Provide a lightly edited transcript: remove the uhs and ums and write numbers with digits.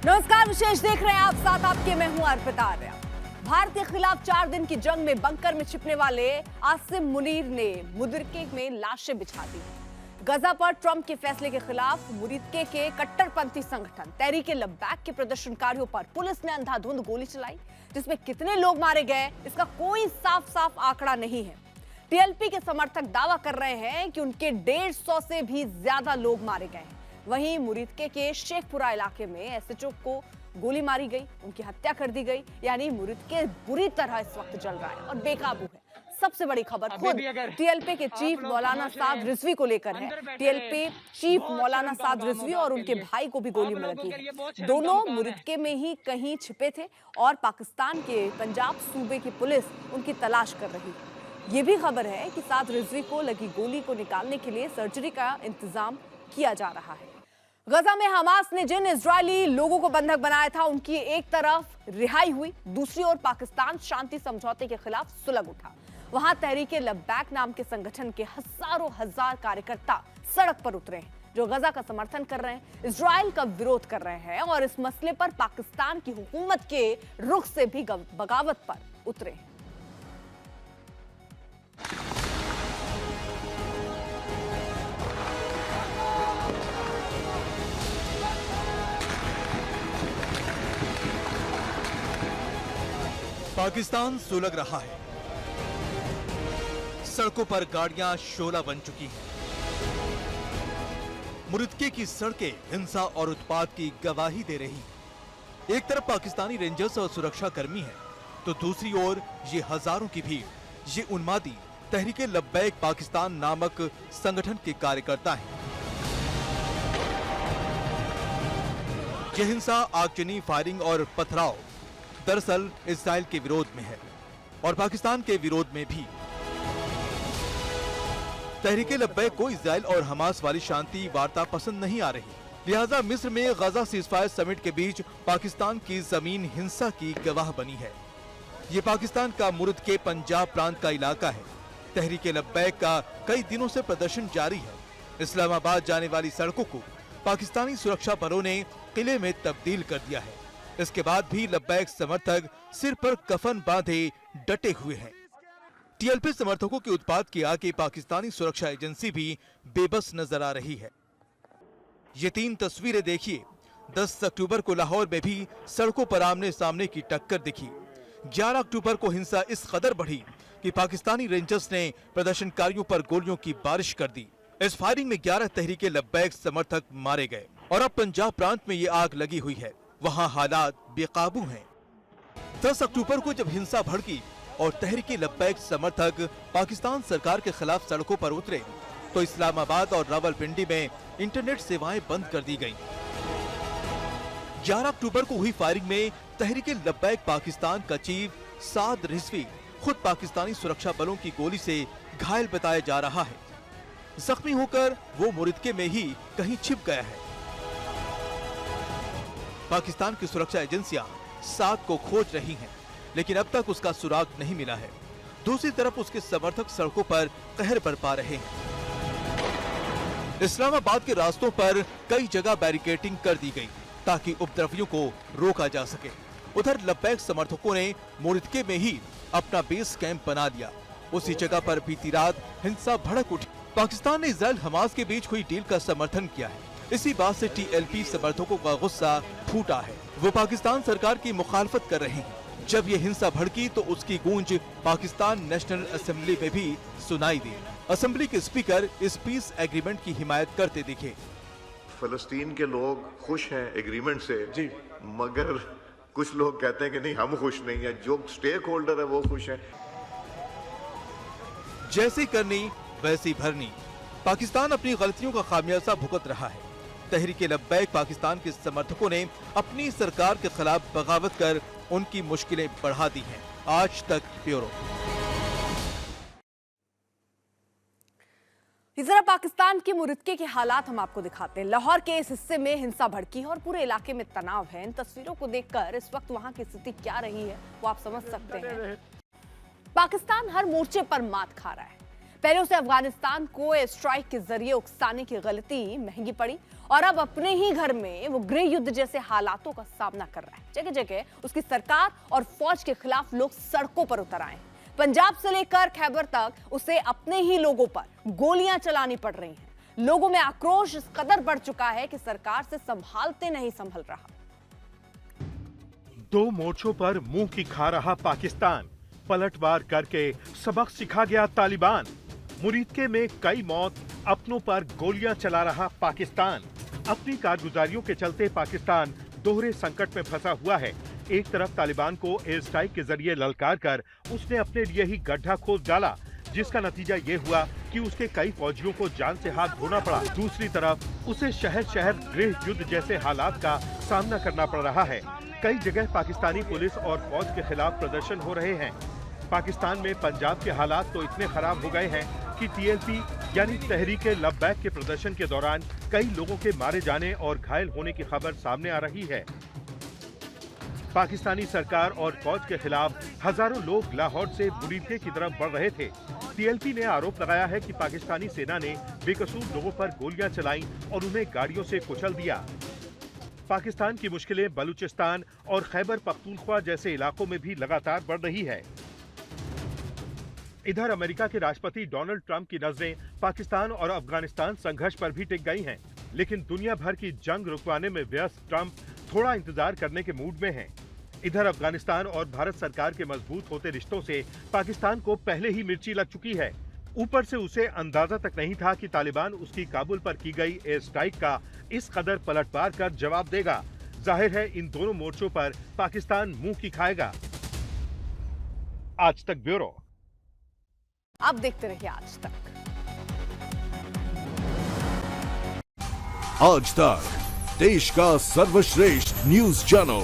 नमस्कार, विशेष देख रहे हैं आप, साथ आपके मैं हूं अर्पिता आर्या। भारत के खिलाफ 4 दिन की जंग में बंकर में छिपने वाले आसिम मुनीर ने मुदिरके में लाशें बिछा दी। गजा पर ट्रंप के फैसले के खिलाफ मुदिरके के कट्टरपंथी संगठन तहरीक-ए-लब्बैक के प्रदर्शनकारियों पर पुलिस ने अंधाधुंध गोली चलाई, जिसमें कितने लोग मारे गए इसका कोई साफ आंकड़ा नहीं है। टीएलपी के समर्थक दावा कर रहे हैं कि उनके 150 से भी ज्यादा लोग मारे गए हैं। वहीं मुरिदके के शेखपुरा इलाके में एसएचओ को गोली मारी गई, उनकी हत्या कर दी गई। यानी मुरिदके बुरी तरह इस वक्त जल रहा है और बेकाबू है। सबसे बड़ी खबर खुद टीएलपी के चीफ मौलाना साद रिजवी को लेकर है। टीएलपी चीफ मौलाना साद रिजवी और उनके भाई को भी गोली लगी है। दोनों मुरिदके में ही कहीं छिपे थे और पाकिस्तान के पंजाब सूबे की पुलिस उनकी तलाश कर रही है। ये भी खबर है कि साद रिजवी को लगी गोली को निकालने के लिए सर्जरी का इंतजाम किया जा रहा है। गजा में हमास ने जिन इजरायली लोगों को बंधक बनाया था, उनकी एक तरफ रिहाई हुई, दूसरी ओर पाकिस्तान शांति समझौते के खिलाफ सुलग उठा। वहां तहरीक-ए-लब्बैक नाम के संगठन के हजारों हजार कार्यकर्ता सड़क पर उतरे हैं, जो गजा का समर्थन कर रहे हैं, इजराइल का विरोध कर रहे हैं और इस मसले पर पाकिस्तान की हुकूमत के रुख से भी बगावत पर उतरे हैं। पाकिस्तान सुलग रहा है। सड़कों पर गाड़ियां शोला बन चुकी हैं। मुरिदके की सड़कें हिंसा और उत्पात की गवाही दे रही हैं। एक तरफ पाकिस्तानी रेंजर्स और सुरक्षा कर्मी हैं, तो दूसरी ओर ये हजारों की भीड़, ये उन्मादी तहरीक-ए-लब्बैक पाकिस्तान नामक संगठन के कार्यकर्ता हैं। यह हिंसा, आगजनी, फायरिंग और पथराव दरअसल इजराइल के विरोध में है और पाकिस्तान के विरोध में भी। तहरीक-ए-लब्बैक को इजराइल और हमास वाली शांति वार्ता पसंद नहीं आ रही, लिहाजा मिस्र में गजा सीजफायर समिट के बीच पाकिस्तान की जमीन हिंसा की गवाह बनी है। ये पाकिस्तान का मुरिदके पंजाब प्रांत का इलाका है। तहरीक-ए-लब्बैक का कई दिनों से प्रदर्शन जारी है। इस्लामाबाद जाने वाली सड़कों को पाकिस्तानी सुरक्षा बलों ने किले में तब्दील कर दिया है। इसके बाद भी लब्बैक समर्थक सिर पर कफन बांधे डटे हुए हैं। टीएलपी समर्थकों के उत्पात के आगे पाकिस्तानी सुरक्षा एजेंसी भी बेबस नजर आ रही है। ये 3 तस्वीरें देखिए। 10 अक्टूबर को लाहौर में भी सड़कों पर आमने सामने की टक्कर दिखी। 11 अक्टूबर को हिंसा इस कदर बढ़ी कि पाकिस्तानी रेंजर्स ने प्रदर्शनकारियों पर गोलियों की बारिश कर दी। इस फायरिंग में 11 तहरीक-ए-लब्बैक समर्थक मारे गए और अब पंजाब प्रांत में ये आग लगी हुई है। वहाँ हालात बेकाबू हैं। 10 अक्टूबर को जब हिंसा भड़की और तहरीक-ए-लब्बैक समर्थक पाकिस्तान सरकार के खिलाफ सड़कों पर उतरे, तो इस्लामाबाद और रावलपिंडी में इंटरनेट सेवाएं बंद कर दी गईं। 11 अक्टूबर को हुई फायरिंग में तहरीक-ए-लब्बैक पाकिस्तान का चीफ साद रिजवी खुद पाकिस्तानी सुरक्षा बलों की गोली से घायल बताया जा रहा है। जख्मी होकर वो मुरिदके में ही कहीं छिप गया है। पाकिस्तान की सुरक्षा एजेंसियां साद को खोज रही हैं, लेकिन अब तक उसका सुराग नहीं मिला है। दूसरी तरफ उसके समर्थक सड़कों पर कहर बरपा रहे हैं। इस्लामाबाद के रास्तों पर कई जगह बैरिकेडिंग कर दी गई ताकि उपद्रवियों को रोका जा सके। उधर लब्बैक समर्थकों ने मुरिदके में ही अपना बेस कैंप बना लिया। उसी जगह पर बीती रात हिंसा भड़क उठी। पाकिस्तान ने इजराइल हमास के बीच हुई डील का समर्थन किया है। इसी बात से टीएलपी समर्थकों का गुस्सा फूटा है। वो पाकिस्तान सरकार की मुखालफत कर रहे हैं। जब ये हिंसा भड़की तो उसकी गूंज पाकिस्तान नेशनल असेंबली में भी सुनाई दी। असेंबली के स्पीकर इस पीस एग्रीमेंट की हिमायत करते दिखे। फलस्तीन के लोग खुश हैं एग्रीमेंट से जी, मगर कुछ लोग कहते हैं कि नहीं, हम खुश नहीं है। जो स्टेक होल्डर है वो खुश है। जैसी करनी वैसी भरनी। पाकिस्तान अपनी गलतियों का खामियाजा भुगत रहा है। तहरीक-ए-लब्बैक पाकिस्तान के समर्थकों ने अपनी सरकार के खिलाफ बगावत कर उनकी मुश्किलें बढ़ा दी हैं। आज तक ब्यूरो। इस तरह पाकिस्तान के मुरिदके के हालात हम आपको दिखाते हैं। लाहौर के इस हिस्से में हिंसा भड़की है और पूरे इलाके में तनाव है। इन तस्वीरों को देखकर इस वक्त वहां की स्थिति क्या रही है वो आप समझ सकते हैं। पाकिस्तान हर मोर्चे पर मात खा रहा है। पहले उसे अफगानिस्तान को एयर स्ट्राइक के जरिए उकसाने की गलती महंगी पड़ी और अब अपने ही घर में वो गृह युद्ध जैसे हालातों का सामना कर रहा है। जगह जगह उसकी सरकार और फौज के खिलाफ लोग सड़कों पर उतर आए हैं। पंजाब से लेकर खैबर तक उसे अपने ही लोगों पर गोलियां चलानी पड़ रही हैं। लोगों में आक्रोश इस कदर बढ़ चुका है कि सरकार से संभालते नहीं संभल रहा। दो मोर्चों पर मुंह की खा रहा पाकिस्तान, पलटवार करके सबक सिखा गया तालिबान। मुरीदके में कई मौत, अपनों पर गोलियां चला रहा पाकिस्तान। अपनी कारगुजारियों के चलते पाकिस्तान दोहरे संकट में फंसा हुआ है। एक तरफ तालिबान को एयर स्ट्राइक के जरिए ललकार कर उसने अपने लिए ही गड्ढा खोद डाला, जिसका नतीजा ये हुआ कि उसके कई फौजियों को जान से हाथ धोना पड़ा। दूसरी तरफ उसे शहर शहर गृह युद्ध जैसे हालात का सामना करना पड़ रहा है। कई जगह पाकिस्तानी पुलिस और फौज के खिलाफ प्रदर्शन हो रहे हैं। पाकिस्तान में पंजाब के हालात तो इतने खराब हो गए हैं कि टीएलपी यानी तहरीके लब्बैक के प्रदर्शन के दौरान कई लोगों के मारे जाने और घायल होने की खबर सामने आ रही है। पाकिस्तानी सरकार और फौज के खिलाफ हजारों लोग लाहौर से मुरीदके की तरफ बढ़ रहे थे। टीएलपी ने आरोप लगाया है कि पाकिस्तानी सेना ने बेकसूर लोगों पर गोलियां चलाईं और उन्हें गाड़ियों से कुचल दिया। पाकिस्तान की मुश्किलें बलूचिस्तान और खैबर पख्तूनख्वा जैसे इलाकों में भी लगातार बढ़ रही है। इधर अमेरिका के राष्ट्रपति डोनाल्ड ट्रंप की नजरें पाकिस्तान और अफगानिस्तान संघर्ष पर भी टिक गई हैं, लेकिन दुनिया भर की जंग रुकवाने में व्यस्त ट्रंप थोड़ा इंतजार करने के मूड में हैं। इधर अफगानिस्तान और भारत सरकार के मजबूत होते रिश्तों से पाकिस्तान को पहले ही मिर्ची लग चुकी है। ऊपर से उसे अंदाजा तक नहीं था कि तालिबान उसकी काबुल पर की गई एयर स्ट्राइक का इस कदर पलटवार कर जवाब देगा। जाहिर है इन दोनों मोर्चों पर पाकिस्तान मुंह की खाएगा। आज तक ब्यूरो। आप देखते रहिए आज तक। आज तक देश का सर्वश्रेष्ठ न्यूज चैनल।